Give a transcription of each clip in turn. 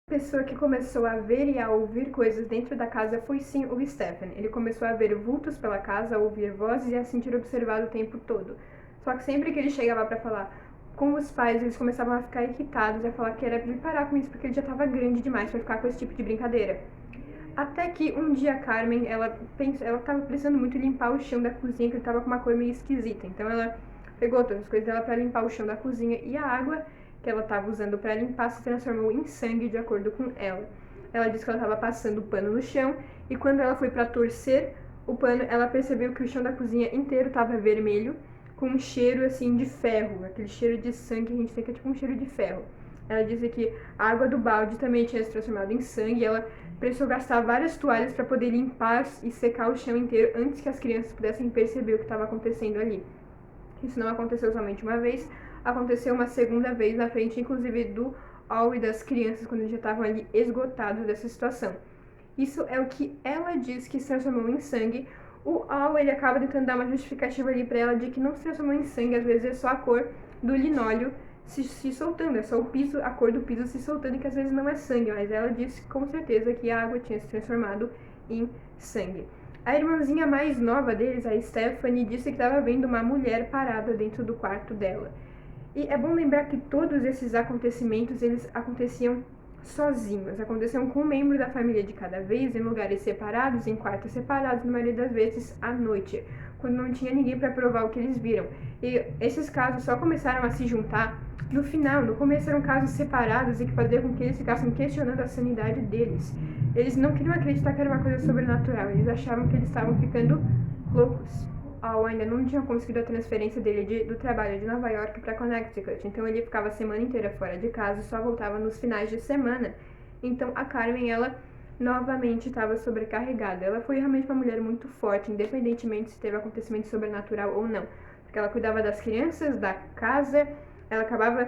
A pessoa que começou a ver e a ouvir coisas dentro da casa foi sim o Stephen. Ele começou a ver vultos pela casa, a ouvir vozes e a sentir observado o tempo todo. Só que sempre que ele chegava para falar com os pais, eles começavam a ficar irritados, a falar que era pra ele parar com isso porque ele já estava grande demais para ficar com esse tipo de brincadeira. Até que um dia a Carmen, ela estava precisando muito limpar o chão da cozinha, que ele estava com uma cor meio esquisita. Então ela pegou todas as coisas dela para limpar o chão da cozinha e a água que ela estava usando para limpar se transformou em sangue, de acordo com ela. Ela disse que ela estava passando o pano no chão e quando ela foi para torcer o pano, ela percebeu que o chão da cozinha inteiro estava vermelho, com um cheiro assim de ferro, aquele cheiro de sangue que a gente tem que é tipo um cheiro de ferro. Ela disse que a água do balde também tinha se transformado em sangue e ela precisou gastar várias toalhas para poder limpar e secar o chão inteiro antes que as crianças pudessem perceber o que estava acontecendo ali. Isso não aconteceu somente uma vez, aconteceu uma segunda vez na frente, inclusive do Al e das crianças, quando eles já estavam ali esgotados dessa situação. Isso é o que ela diz que se transformou em sangue. O Al, ele acaba tentando dar uma justificativa ali para ela de que não se transformou em sangue, às vezes é só a cor do linóleo se soltando, é só o piso, a cor do piso se soltando e que às vezes não é sangue, mas ela disse com certeza que a água tinha se transformado em sangue. A irmãzinha mais nova deles, a Stephanie, disse que estava vendo uma mulher parada dentro do quarto dela. E é bom lembrar que todos esses acontecimentos, eles aconteciam sozinhos, aconteciam com um membro da família de cada vez, em lugares separados, em quartos separados, na maioria das vezes à noite, quando não tinha ninguém para provar o que eles viram. E esses casos só começaram a se juntar no final. No começo eram casos separados e que fazia com que eles ficassem questionando a sanidade deles. Eles não queriam acreditar que era uma coisa sobrenatural, eles achavam que eles estavam ficando loucos. Al ainda não tinha conseguido a transferência dele do trabalho de Nova York para Connecticut, então ele ficava a semana inteira fora de casa e só voltava nos finais de semana. Então a Carmen, ela novamente estava sobrecarregada. Ela foi realmente uma mulher muito forte, independentemente se teve acontecimento sobrenatural ou não, porque ela cuidava das crianças, da casa, ela acabava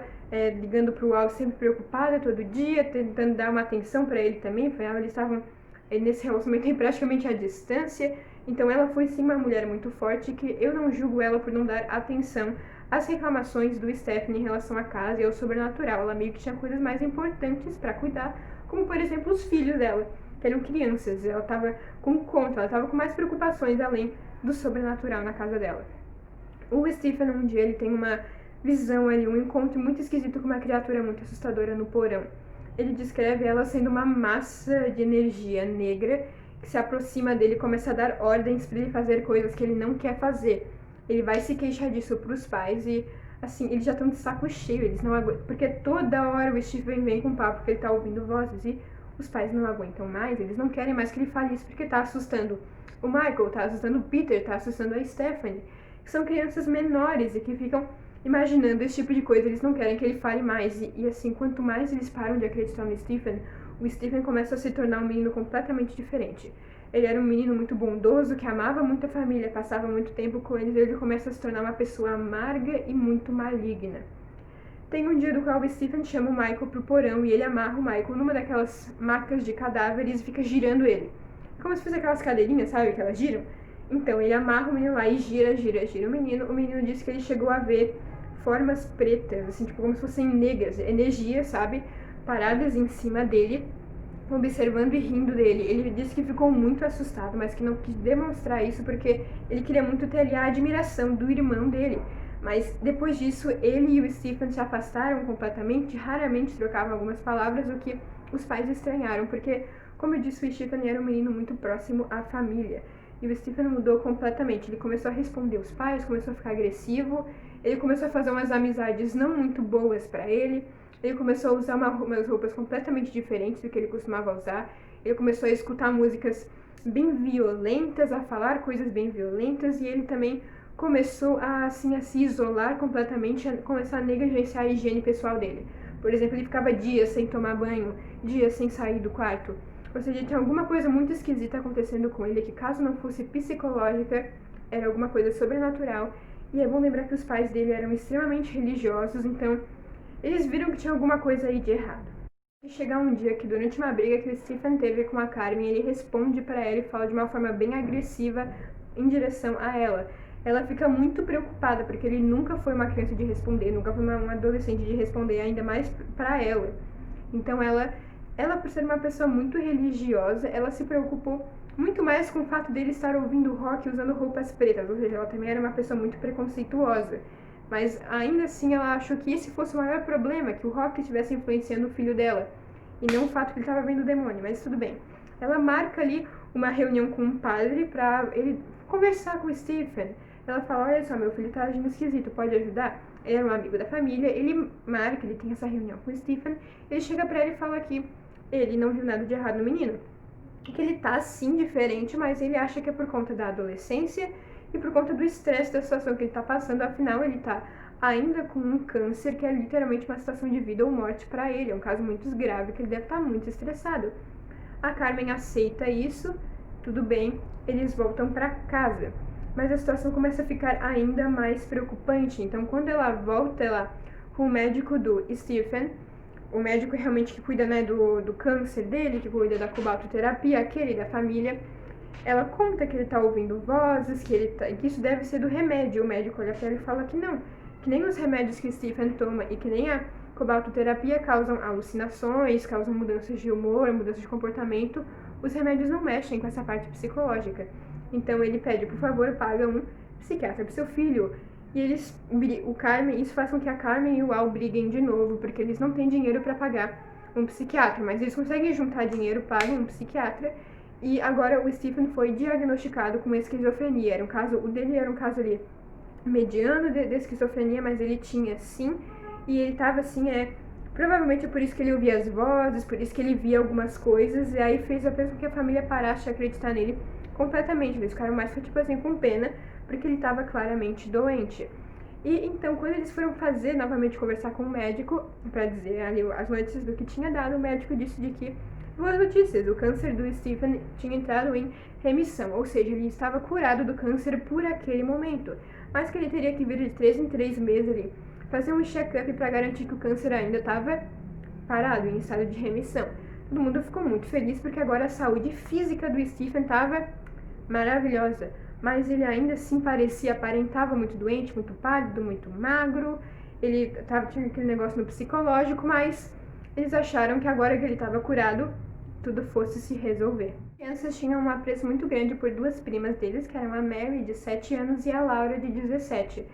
ligando para o Al sempre preocupada todo dia, tentando dar uma atenção para ele também. Eles estavam nesse relacionamento praticamente à distância. Então ela foi sim uma mulher muito forte, que eu não julgo ela por não dar atenção às reclamações do Stephen em relação à casa e ao sobrenatural. Ela meio que tinha coisas mais importantes para cuidar, como por exemplo os filhos dela, que eram crianças. Ela estava com conta, ela estava com mais preocupações além do sobrenatural na casa dela. O Stephen, um dia, ele tem uma visão ali, um encontro muito esquisito com uma criatura muito assustadora no porão. Ele descreve ela sendo uma massa de energia negra que se aproxima dele e começa a dar ordens para ele fazer coisas que ele não quer fazer. Ele vai se queixar disso para os pais e, assim, eles já estão de saco cheio, eles não aguentam, porque toda hora o Stephen vem com um papo que ele tá ouvindo vozes e os pais não aguentam mais, eles não querem mais que ele fale isso porque tá assustando o Michael, tá assustando o Peter, tá assustando a Stephanie, que são crianças menores e que ficam imaginando esse tipo de coisa, eles não querem que ele fale mais e assim, quanto mais eles param de acreditar no Stephen, o Stephen começa a se tornar um menino completamente diferente. Ele era um menino muito bondoso, que amava muito a família, passava muito tempo com eles, e ele começa a se tornar uma pessoa amarga e muito maligna. Tem um dia do qual o Stephen chama o Michael pro porão e ele amarra o Michael numa daquelas macas de cadáveres e fica girando ele. Como se fosse aquelas cadeirinhas, sabe, que elas giram? Então, ele amarra o menino lá e gira o menino. O menino disse que ele chegou a ver formas pretas, assim, tipo como se fossem negras, energia, sabe? Paradas em cima dele, observando e rindo dele. Ele disse que ficou muito assustado, mas que não quis demonstrar isso porque ele queria muito ter ali a admiração do irmão dele. Mas depois disso, ele e o Stephen se afastaram completamente, raramente trocavam algumas palavras, o que os pais estranharam, porque, como eu disse, o Stephen era um menino muito próximo à família. E o Stephen mudou completamente. Ele começou a responder os pais, começou a ficar agressivo, ele começou a fazer umas amizades não muito boas para ele, ele começou a usar umas roupas completamente diferentes do que ele costumava usar, ele começou a escutar músicas bem violentas, a falar coisas bem violentas, e ele também começou a se isolar completamente, a começar a negligenciar a higiene pessoal dele. Por exemplo, ele ficava dias sem tomar banho, dias sem sair do quarto. Ou seja, tinha alguma coisa muito esquisita acontecendo com ele, que caso não fosse psicológica, era alguma coisa sobrenatural. E é bom lembrar que os pais dele eram extremamente religiosos, então eles viram que tinha alguma coisa aí de errado. E chegar um dia que durante uma briga que o Stephen teve com a Carmen, ele responde para ela e fala de uma forma bem agressiva em direção a ela. Ela fica muito preocupada, porque ele nunca foi uma criança de responder, nunca foi uma adolescente de responder, ainda mais para ela. Então ela ela, por ser uma pessoa muito religiosa, ela se preocupou muito mais com o fato dele estar ouvindo rock usando roupas pretas, ou seja, ela também era uma pessoa muito preconceituosa. Mas ainda assim ela achou que esse fosse o maior problema, que o rock estivesse influenciando o filho dela, e não o fato que ele estava vendo o demônio, mas tudo bem. Ela marca ali uma reunião com um padre para ele conversar com o Stephen. Ela fala, olha só, meu filho tá agindo esquisito, pode ajudar? Ele era um amigo da família, ele marca, ele tem essa reunião com o Stephen, ele chega pra ele e fala que ele não viu nada de errado no menino, que ele tá sim diferente, mas ele acha que é por conta da adolescência e por conta do estresse da situação que ele tá passando, afinal ele tá ainda com um câncer que é literalmente uma situação de vida ou morte para ele, é um caso muito grave que ele deve estar muito estressado. A Carmen aceita isso, tudo bem, eles voltam para casa, mas a situação começa a ficar ainda mais preocupante, então quando ela volta lá com o médico do Stephen, o médico realmente que cuida, né, do câncer dele, que cuida da cobaltoterapia, aquele da família, ela conta que ele tá ouvindo vozes, que isso deve ser do remédio. O médico olha pra ela e fala que não, que nem os remédios que Stephen toma e que nem a cobaltoterapia causam alucinações, causam mudanças de humor, mudanças de comportamento. Os remédios não mexem com essa parte psicológica. Então ele pede, por favor, paga um psiquiatra pro seu filho. E isso faz com que a Carmen e o Al briguem de novo, porque eles não têm dinheiro para pagar um psiquiatra, mas eles conseguem juntar dinheiro, pagam um psiquiatra, e agora o Stephen foi diagnosticado com esquizofrenia. O dele era um caso ali mediano de esquizofrenia, mas ele tinha sim, e ele tava assim, provavelmente é por isso que ele ouvia as vozes, por isso que ele via algumas coisas, e aí fez apenas com que a família parasse de acreditar nele completamente. Eles ficaram mais, tipo assim, com pena, porque ele estava claramente doente. E então, quando eles foram fazer novamente conversar com o médico para dizer ali as notícias do que tinha dado, o médico disse de que boas notícias, o câncer do Stephen tinha entrado em remissão, ou seja, ele estava curado do câncer por aquele momento, mas que ele teria que vir de 3 em 3 meses ali fazer um check-up para garantir que o câncer ainda estava parado, em estado de remissão. Todo mundo ficou muito feliz porque agora a saúde física do Stephen estava maravilhosa, mas ele ainda assim aparentava muito doente, muito pálido, muito magro, tinha aquele negócio no psicológico, mas eles acharam que agora que ele estava curado, tudo fosse se resolver. As crianças tinham um apreço muito grande por duas primas deles, que eram a Mary, de 7 anos, e a Laura, de 17.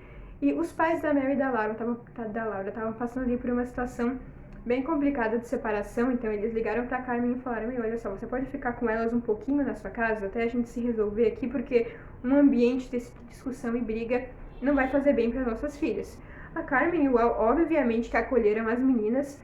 E os pais da Mary e da Laura estavam passando ali por uma situação bem complicada de separação, então eles ligaram pra Carmen e falaram, olha só, você pode ficar com elas um pouquinho na sua casa até a gente se resolver aqui, porque um ambiente de discussão e briga não vai fazer bem para nossas filhas. A Carmen e o Al, obviamente, que acolheram as meninas,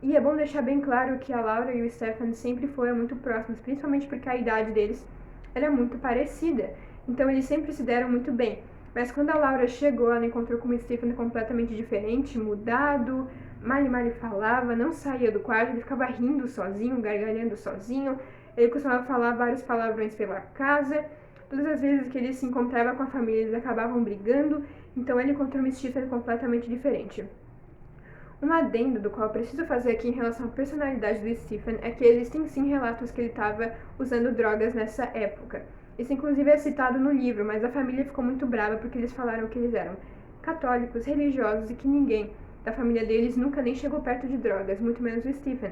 e é bom deixar bem claro que a Laura e o Stephen sempre foram muito próximos, principalmente porque a idade deles era muito parecida, então eles sempre se deram muito bem. Mas quando a Laura chegou, ela encontrou com o Stephen completamente diferente, mudado, mal falava, não saía do quarto, ele ficava rindo sozinho, gargalhando sozinho, ele costumava falar vários palavrões pela casa, todas as vezes que ele se encontrava com a família eles acabavam brigando, então ele encontrou um Stephen completamente diferente. Um adendo do qual eu preciso fazer aqui em relação à personalidade do Stephen é que existem sim relatos que ele estava usando drogas nessa época. Isso inclusive é citado no livro, mas a família ficou muito brava porque eles falaram que eles eram católicos, religiosos e que ninguém da família deles nunca nem chegou perto de drogas, muito menos o Stephen.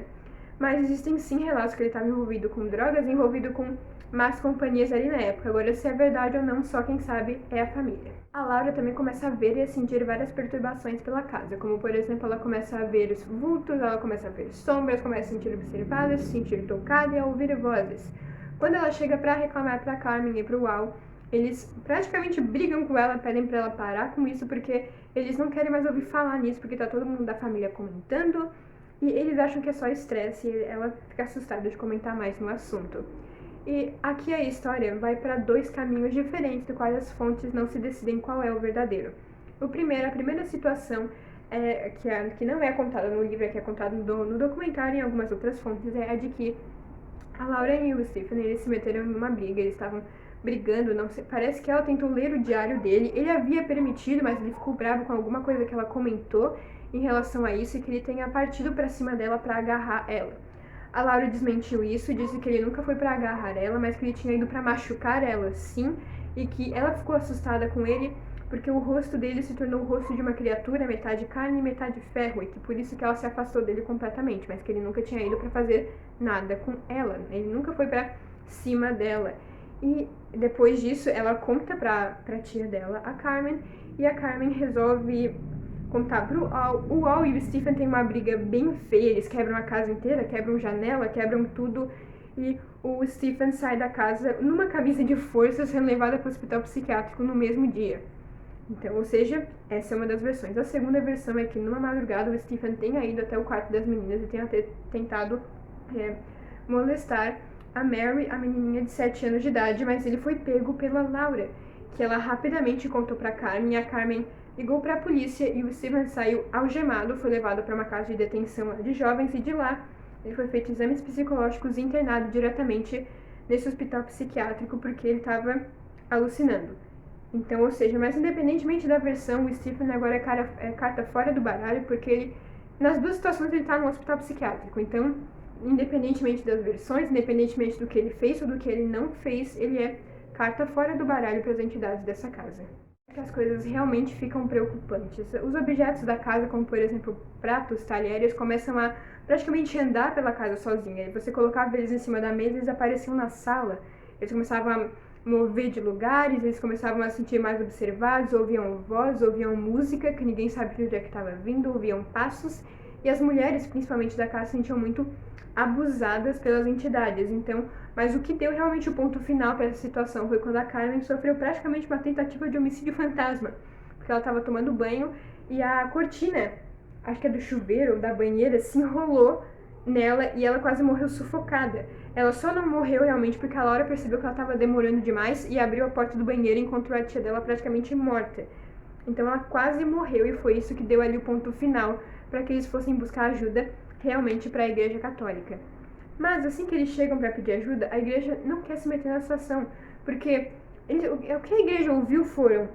Mas existem sim relatos que ele estava envolvido com drogas e envolvido com más companhias ali na época. Agora, se é verdade ou não, só quem sabe é a família. A Laura também começa a ver e a sentir várias perturbações pela casa, como por exemplo, ela começa a ver os vultos, ela começa a ver sombras, começa a sentir observada, se sentir tocada e a ouvir vozes. Quando ela chega para reclamar para Carmen e para o Al, eles praticamente brigam com ela, pedem para ela parar com isso, porque eles não querem mais ouvir falar nisso, porque tá todo mundo da família comentando, e eles acham que é só estresse, e ela fica assustada de comentar mais no assunto. E aqui a história vai para dois caminhos diferentes, do quais as fontes não se decidem qual é o verdadeiro. A primeira situação, que não é contada no livro, que é contada no documentário e em algumas outras fontes, é a de que a Laura e o Stephen, eles se meteram em uma briga, eles estavam brigando, não sei, parece que ela tentou ler o diário dele, ele havia permitido, mas ele ficou bravo com alguma coisa que ela comentou em relação a isso e que ele tenha partido para cima dela para agarrar ela. A Laura desmentiu isso, disse que ele nunca foi para agarrar ela, mas que ele tinha ido para machucar ela, sim, e que ela ficou assustada com ele porque o rosto dele se tornou o rosto de uma criatura, metade carne e metade ferro, e que por isso que ela se afastou dele completamente, mas que ele nunca tinha ido para fazer nada com ela, ele nunca foi para cima dela. E depois disso, ela conta pra tia dela, a Carmen, e a Carmen resolve contar pro Al. O Al e o Stephen têm uma briga bem feia, eles quebram a casa inteira, quebram janela, quebram tudo, e o Stephen sai da casa numa camisa de força, sendo levado para o hospital psiquiátrico no mesmo dia. Então, ou seja, essa é uma das versões. A segunda versão é que numa madrugada o Stephen tenha ido até o quarto das meninas e tenha tentado molestar a Mary, a menininha de 7 anos de idade, mas ele foi pego pela Laura, que ela rapidamente contou pra Carmen, e a Carmen ligou para a polícia e o Stephen saiu algemado, foi levado para uma casa de detenção de jovens e de lá ele foi feito exames psicológicos e internado diretamente nesse hospital psiquiátrico porque ele estava alucinando. Então, ou seja, mas independentemente da versão, o Stephen agora é carta fora do baralho porque ele, nas duas situações ele está no hospital psiquiátrico. Então, independentemente das versões, independentemente do que ele fez ou do que ele não fez, ele é carta fora do baralho para as entidades dessa casa. As coisas realmente ficam preocupantes. Os objetos da casa, como por exemplo pratos, talheres, começam a praticamente andar pela casa sozinha. Você colocava eles em cima da mesa, eles apareciam na sala. Eles começavam a mover de lugares, eles começavam a se sentir mais observados, ouviam voz, ouviam música, que ninguém sabia de onde é que estava vindo, ouviam passos. E as mulheres, principalmente da casa, se sentiam muito abusadas pelas entidades. Então, mas o que deu realmente o ponto final para essa situação foi quando a Carmen sofreu praticamente uma tentativa de homicídio fantasma, porque ela estava tomando banho e a cortina, acho que é do chuveiro ou da banheira, se enrolou nela e ela quase morreu sufocada. Ela só não morreu realmente porque a Laura percebeu que ela estava demorando demais e abriu a porta do banheiro e encontrou a tia dela praticamente morta. Então ela quase morreu e foi isso que deu ali o ponto final para que eles fossem buscar ajuda realmente para a Igreja Católica. Mas assim que eles chegam para pedir ajuda, a igreja não quer se meter na situação, porque o que a igreja ouviu foram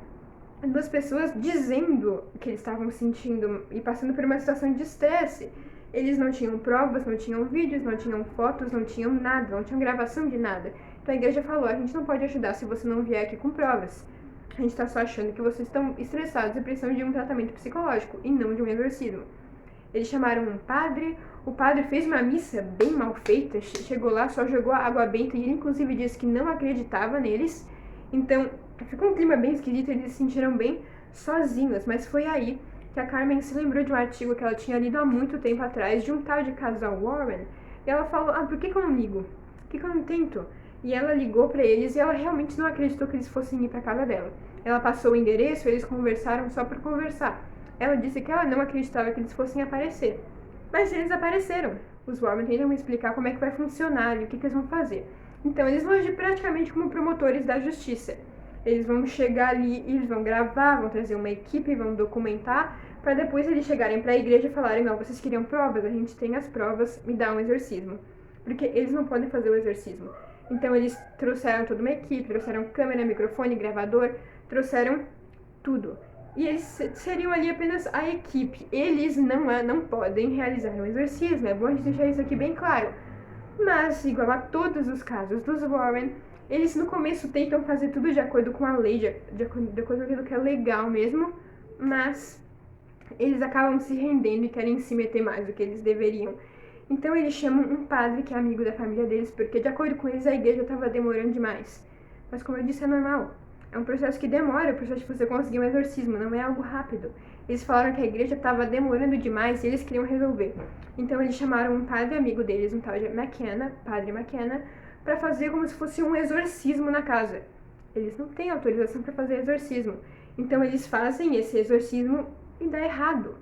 duas pessoas dizendo que eles estavam sentindo e passando por uma situação de estresse. Eles não tinham provas, não tinham vídeos, não tinham fotos, não tinham nada, não tinham gravação de nada. Então a igreja falou, a gente não pode ajudar se você não vier aqui com provas. A gente está só achando que vocês estão estressados e precisam de um tratamento psicológico e não de um exorcismo. Eles chamaram um padre, o padre fez uma missa bem mal feita, chegou lá, só jogou água benta e ele inclusive disse que não acreditava neles. Então ficou um clima bem esquisito, eles se sentiram bem sozinhos, mas foi aí que a Carmen se lembrou de um artigo que ela tinha lido há muito tempo atrás, de um tal de casal Warren, e ela falou, por que eu não ligo? Por que eu não tento? E ela ligou pra eles e ela realmente não acreditou que eles fossem ir pra casa dela. Ela passou o endereço, eles conversaram só por conversar. Ela disse que ela não acreditava que eles fossem aparecer. Mas eles apareceram. Os Warren tentam explicar como é que vai funcionar e o que eles vão fazer. Então eles vão agir praticamente como promotores da justiça. Eles vão chegar ali e eles vão gravar, vão trazer uma equipe, vão documentar, para depois eles chegarem para a igreja e falarem, não, vocês queriam provas? A gente tem as provas, me dá um exorcismo. Porque eles não podem fazer o exorcismo. Então eles trouxeram toda uma equipe, trouxeram câmera, microfone, gravador, trouxeram tudo. E eles seriam ali apenas a equipe. Eles não podem realizar um exorcismo. É bom a gente deixar isso aqui bem claro. Mas, igual a todos os casos dos Warren, eles no começo tentam fazer tudo de acordo com a lei, de acordo com aquilo que é legal mesmo, mas eles acabam se rendendo e querem se meter mais do que eles deveriam. Então eles chamam um padre que é amigo da família deles, porque de acordo com eles a igreja estava demorando demais. Mas como eu disse, é normal. É um processo que demora, o processo de você conseguir um exorcismo, não é algo rápido. Eles falaram que a igreja estava demorando demais e eles queriam resolver. Então eles chamaram um padre amigo deles, um tal de McKenna, padre McKenna, para fazer como se fosse um exorcismo na casa. Eles não têm autorização para fazer exorcismo. Então eles fazem esse exorcismo e dá errado.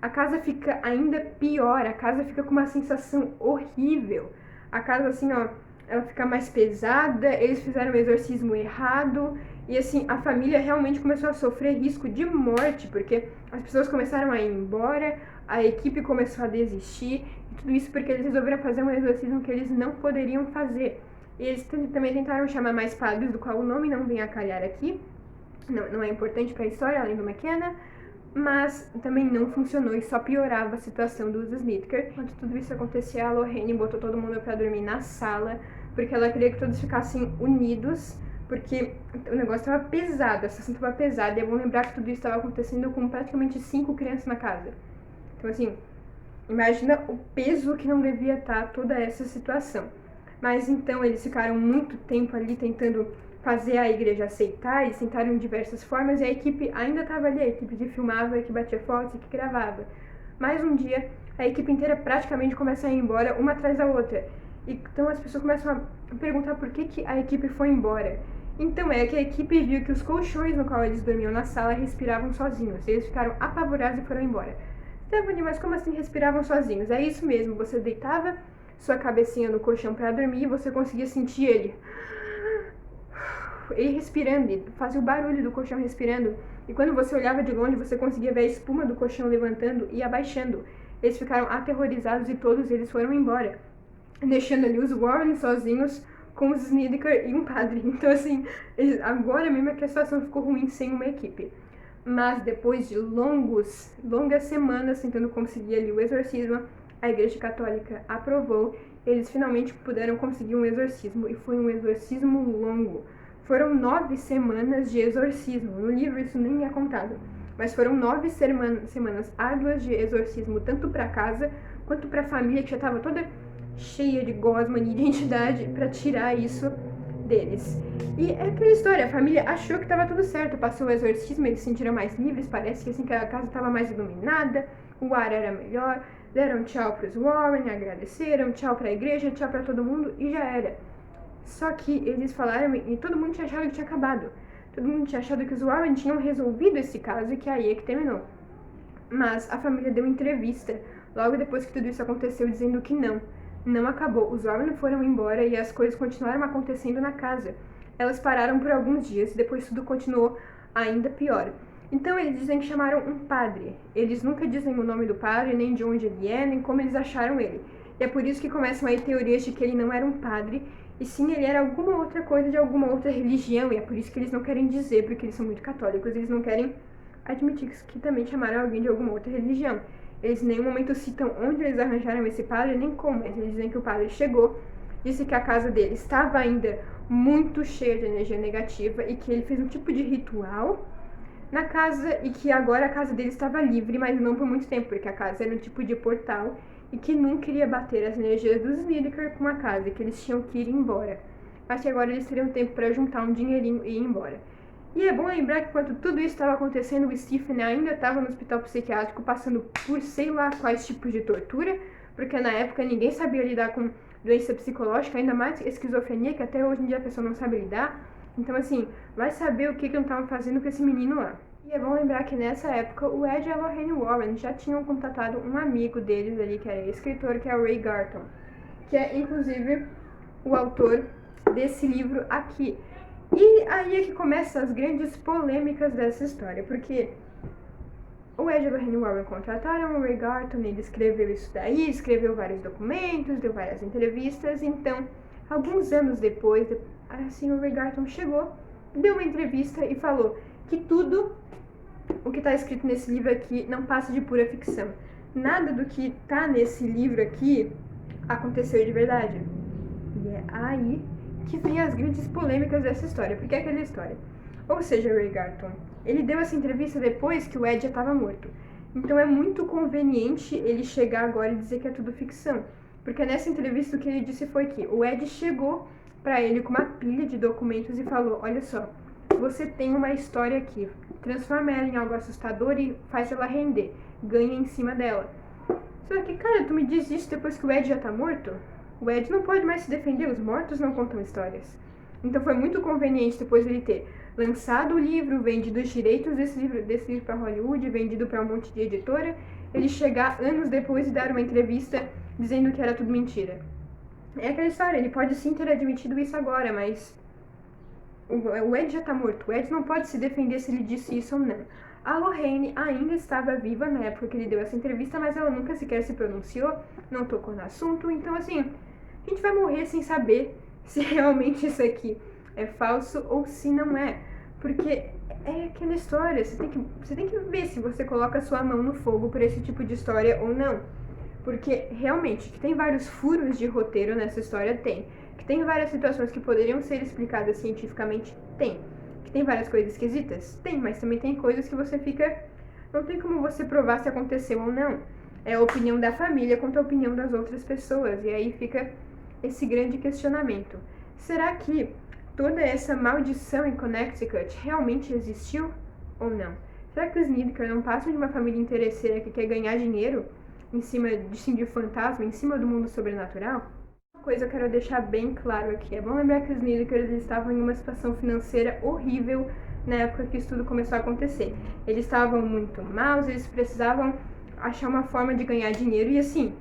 A casa fica ainda pior, a casa fica com uma sensação horrível. A casa assim, ela fica mais pesada, eles fizeram o exorcismo errado, e assim, a família realmente começou a sofrer risco de morte, porque as pessoas começaram a ir embora, a equipe começou a desistir, e tudo isso porque eles resolveram fazer um exorcismo que eles não poderiam fazer. E eles também tentaram chamar mais padres, do qual o nome não vem a calhar aqui, não é importante para a história, além do McKenna, mas também não funcionou e só piorava a situação dos Snitker. Enquanto tudo isso acontecia, a Lorraine botou todo mundo para dormir na sala, porque ela queria que todos ficassem unidos porque o negócio tava pesado, a situação tava pesada, e é bom lembrar que tudo isso estava acontecendo com praticamente 5 crianças na casa. Então, assim, imagina o peso que não devia estar toda essa situação. Mas então eles ficaram muito tempo ali tentando fazer a igreja aceitar, eles tentaram de diversas formas, e a equipe ainda estava ali, a equipe que filmava, que batia fotos e que gravava. Mas um dia, a equipe inteira praticamente começa a ir embora, uma atrás da outra. Então as pessoas começam a perguntar por que a equipe foi embora. Então é que a equipe viu que os colchões no qual eles dormiam na sala respiravam sozinhos. Eles ficaram apavorados e foram embora. Stephanie, mas como assim respiravam sozinhos? É isso mesmo, você deitava sua cabecinha no colchão para dormir e você conseguia sentir ele respirando, ele fazia o barulho do colchão respirando. E quando você olhava de longe, você conseguia ver a espuma do colchão levantando e abaixando. Eles ficaram aterrorizados e todos eles foram embora, deixando ali os Warren sozinhos com os Snedeker e um padre. Então, assim, agora mesmo é que a situação ficou ruim sem uma equipe. Mas depois de longas semanas tentando conseguir ali o exorcismo, a Igreja Católica aprovou. Eles finalmente puderam conseguir um exorcismo, e foi um exorcismo longo. Foram 9 semanas de exorcismo. No livro isso nem é contado, mas foram 9 semanas árduas de exorcismo, tanto para casa quanto para a família, que já estava toda cheia de gosma e de identidade, para tirar isso deles. E é aquela história, a família achou que estava tudo certo, passou o exorcismo, eles se sentiram mais livres, parece que assim que a casa estava mais iluminada, o ar era melhor, deram tchau para os Warren, agradeceram, tchau para a igreja, tchau para todo mundo e já era. Só que eles falaram e todo mundo tinha achado que tinha acabado. Todo mundo tinha achado que os Warren tinham resolvido esse caso e que aí é que terminou. Mas a família deu entrevista logo depois que tudo isso aconteceu, dizendo que não acabou. Os Warren foram embora e as coisas continuaram acontecendo na casa. Elas pararam por alguns dias e depois tudo continuou ainda pior. Então eles dizem que chamaram um padre. Eles nunca dizem o nome do padre, nem de onde ele é, nem como eles acharam ele. E é por isso que começam aí teorias de que ele não era um padre, e sim ele era alguma outra coisa de alguma outra religião. E é por isso que eles não querem dizer, porque eles são muito católicos, eles não querem admitir que também chamaram alguém de alguma outra religião. Eles em nenhum momento citam onde eles arranjaram esse padre, nem como, mas eles dizem que o padre chegou, disse que a casa dele estava ainda muito cheia de energia negativa e que ele fez um tipo de ritual na casa e que agora a casa dele estava livre, mas não por muito tempo, porque a casa era um tipo de portal e que nunca iria bater as energias dos Snedeker com a casa, e que eles tinham que ir embora. Mas que agora eles teriam tempo para juntar um dinheirinho e ir embora. E é bom lembrar que enquanto tudo isso estava acontecendo, o Stephen ainda estava no hospital psiquiátrico passando por sei lá quais tipos de tortura, porque na época ninguém sabia lidar com doença psicológica, ainda mais esquizofrenia, que até hoje em dia a pessoa não sabe lidar. Então, assim, vai saber o que não estavam fazendo com esse menino lá. E é bom lembrar que nessa época o Ed e a Lorraine Warren já tinham contatado um amigo deles ali, que era escritor, que é o Ray Garton, que é inclusive o autor desse livro aqui. E aí é que começam as grandes polêmicas dessa história, porque o Ed e a Lorraine Warren contrataram o Ray Garton, ele escreveu isso daí, escreveu vários documentos, deu várias entrevistas. Então, alguns anos depois, assim, o Ray Garton chegou, deu uma entrevista e falou que tudo o que está escrito nesse livro aqui não passa de pura ficção. Nada do que está nesse livro aqui aconteceu de verdade. E é aí que vem as grandes polêmicas dessa história. Porque é aquela história. Ou seja, o Ray Garton, ele deu essa entrevista depois que o Ed já estava morto. Então é muito conveniente ele chegar agora e dizer que é tudo ficção. Porque nessa entrevista o que ele disse foi que o Ed chegou para ele com uma pilha de documentos e falou: olha só, você tem uma história aqui, transforma ela em algo assustador e faz ela render, ganha em cima dela. Só que, cara, tu me diz isso depois que o Ed já tá morto? O Ed não pode mais se defender, os mortos não contam histórias. Então foi muito conveniente depois dele ter lançado o livro, vendido os direitos desse livro para Hollywood, vendido para um monte de editora, ele chegar anos depois e dar uma entrevista dizendo que era tudo mentira. É aquela história, ele pode sim ter admitido isso agora, mas o Ed já tá morto, o Ed não pode se defender se ele disse isso ou não. A Lorraine ainda estava viva na época que ele deu essa entrevista, mas ela nunca sequer se pronunciou, não tocou no assunto. Então, assim, a gente vai morrer sem saber se realmente isso aqui é falso ou se não é. Porque é aquela história, você tem que ver se você coloca a sua mão no fogo por esse tipo de história ou não. Porque, realmente, que tem vários furos de roteiro nessa história, tem. Que tem várias situações que poderiam ser explicadas cientificamente, Tem. Que tem várias coisas esquisitas? Tem, mas também tem coisas que você fica... Não tem como você provar se aconteceu ou não. É a opinião da família contra a opinião das outras pessoas. E aí fica esse grande questionamento. Será que toda essa maldição em Connecticut realmente existiu ou não? Será que os Snedeker não passam de uma família interesseira que quer ganhar dinheiro em cima de fantasma, em cima do mundo sobrenatural? Uma coisa eu quero deixar bem claro aqui. É bom lembrar que os Snedeker estavam em uma situação financeira horrível na época que isso tudo começou a acontecer. Eles estavam muito maus, eles precisavam achar uma forma de ganhar dinheiro e assim,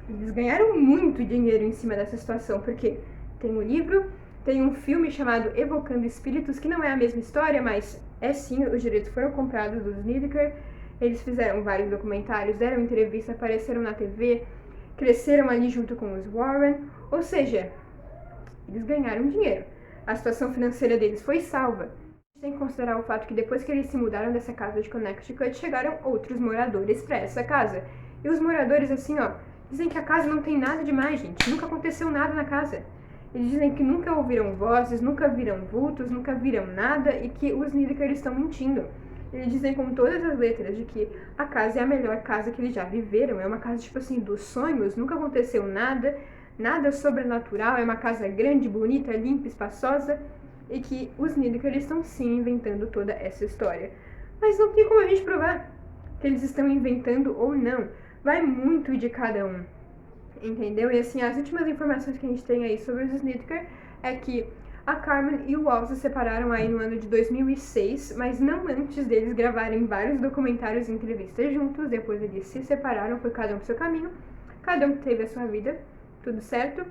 eles ganharam muito dinheiro em cima dessa situação, porque tem um livro, tem um filme chamado Evocando Espíritos, que não é a mesma história, mas é sim, os direitos foram comprados dos Snedeker, eles fizeram vários documentários, deram entrevista, apareceram na TV, cresceram ali junto com os Warren, ou seja, eles ganharam dinheiro. A situação financeira deles foi salva. Sem considerar o fato que depois que eles se mudaram dessa casa de Connecticut, chegaram outros moradores para essa casa. E os moradores, assim, ó, dizem que a casa não tem nada demais, gente. Nunca aconteceu nada na casa. Eles dizem que nunca ouviram vozes, nunca viram vultos, nunca viram nada e que os Snedeker estão mentindo. Eles dizem com todas as letras de que a casa é a melhor casa que eles já viveram. É uma casa, tipo assim, dos sonhos, nunca aconteceu nada, nada sobrenatural. É uma casa grande, bonita, limpa, espaçosa. E que os Snedeker estão sim inventando toda essa história. Mas não tem como a gente provar que eles estão inventando ou não. Vai muito de cada um, entendeu? E assim, as últimas informações que a gente tem aí sobre os Snedeker é que a Carmen e o Walt se separaram aí no ano de 2006, mas não antes deles gravarem vários documentários e entrevistas juntos. Depois eles se separaram, foi cada um pro seu caminho, cada um teve a sua vida, tudo certo.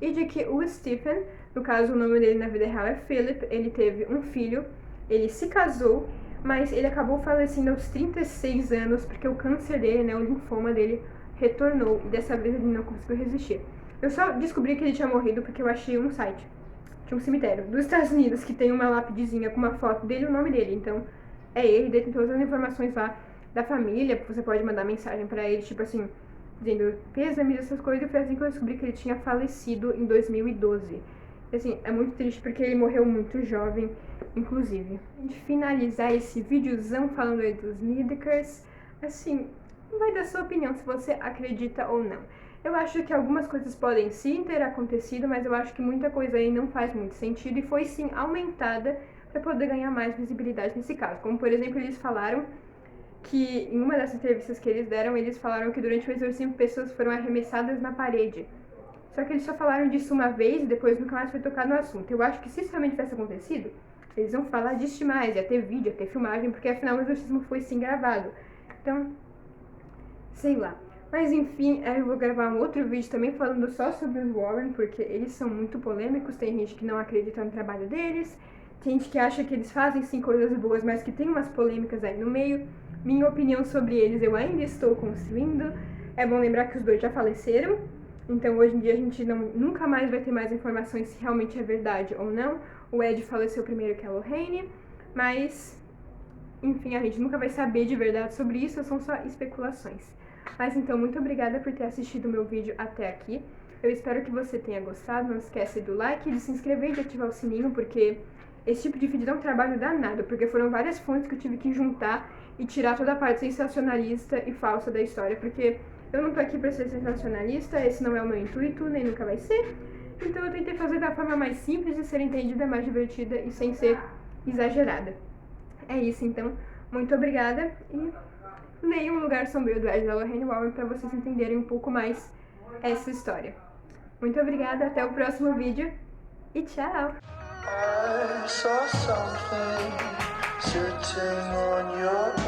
E de que o Stephen, no caso o nome dele na vida real é Philip, ele teve um filho, ele se casou, mas ele acabou falecendo aos 36 anos porque o câncer dele, né, o linfoma dele, retornou e dessa vez ele não conseguiu resistir. Eu só descobri que ele tinha morrido porque eu achei um site, tinha um cemitério dos Estados Unidos que tem uma lapidezinha com uma foto dele e o nome dele, então é ele, tem todas as informações lá da família, você pode mandar mensagem pra ele, tipo assim, dizendo pêsames, essas coisas, e foi assim que eu descobri que ele tinha falecido em 2012. E, assim, é muito triste porque ele morreu muito jovem, inclusive. De finalizar esse videozão falando aí dos Snedekers, assim, vai dar sua opinião se você acredita ou não. Eu acho que algumas coisas podem sim ter acontecido, mas eu acho que muita coisa aí não faz muito sentido e foi sim aumentada para poder ganhar mais visibilidade nesse caso. Como, por exemplo, eles falaram que em uma das entrevistas que eles deram, eles falaram que durante o exorcismo pessoas foram arremessadas na parede. Só que eles só falaram disso uma vez e depois nunca mais foi tocado no assunto. Eu acho que se isso realmente tivesse acontecido, eles iam falar disso demais, ia ter vídeo, ia ter filmagem, porque afinal o exorcismo foi sim gravado. Então, sei lá. Mas enfim, eu vou gravar um outro vídeo também falando só sobre os Warren, porque eles são muito polêmicos, tem gente que não acredita no trabalho deles, tem gente que acha que eles fazem sim coisas boas, mas que tem umas polêmicas aí no meio. Minha opinião sobre eles eu ainda estou construindo. É bom lembrar que os dois já faleceram, então hoje em dia a gente nunca mais vai ter mais informações se realmente é verdade ou não. O Ed faleceu primeiro que a Lorraine, mas enfim, a gente nunca vai saber de verdade sobre isso, são só especulações. Mas então, muito obrigada por ter assistido o meu vídeo até aqui. Eu espero que você tenha gostado, não esquece do like, de se inscrever e de ativar o sininho, porque esse tipo de vídeo dá um trabalho danado, porque foram várias fontes que eu tive que juntar e tirar toda a parte sensacionalista e falsa da história, porque eu não tô aqui pra ser sensacionalista, esse não é o meu intuito, nem nunca vai ser. Então eu tentei fazer da forma mais simples de ser entendida, mais divertida e sem ser exagerada. É isso então, muito obrigada e leiam Um Lugar Sombrio do Ed da Lorraine Warren pra vocês entenderem um pouco mais essa história. Muito obrigada, até o próximo vídeo e tchau! I saw something sitting on your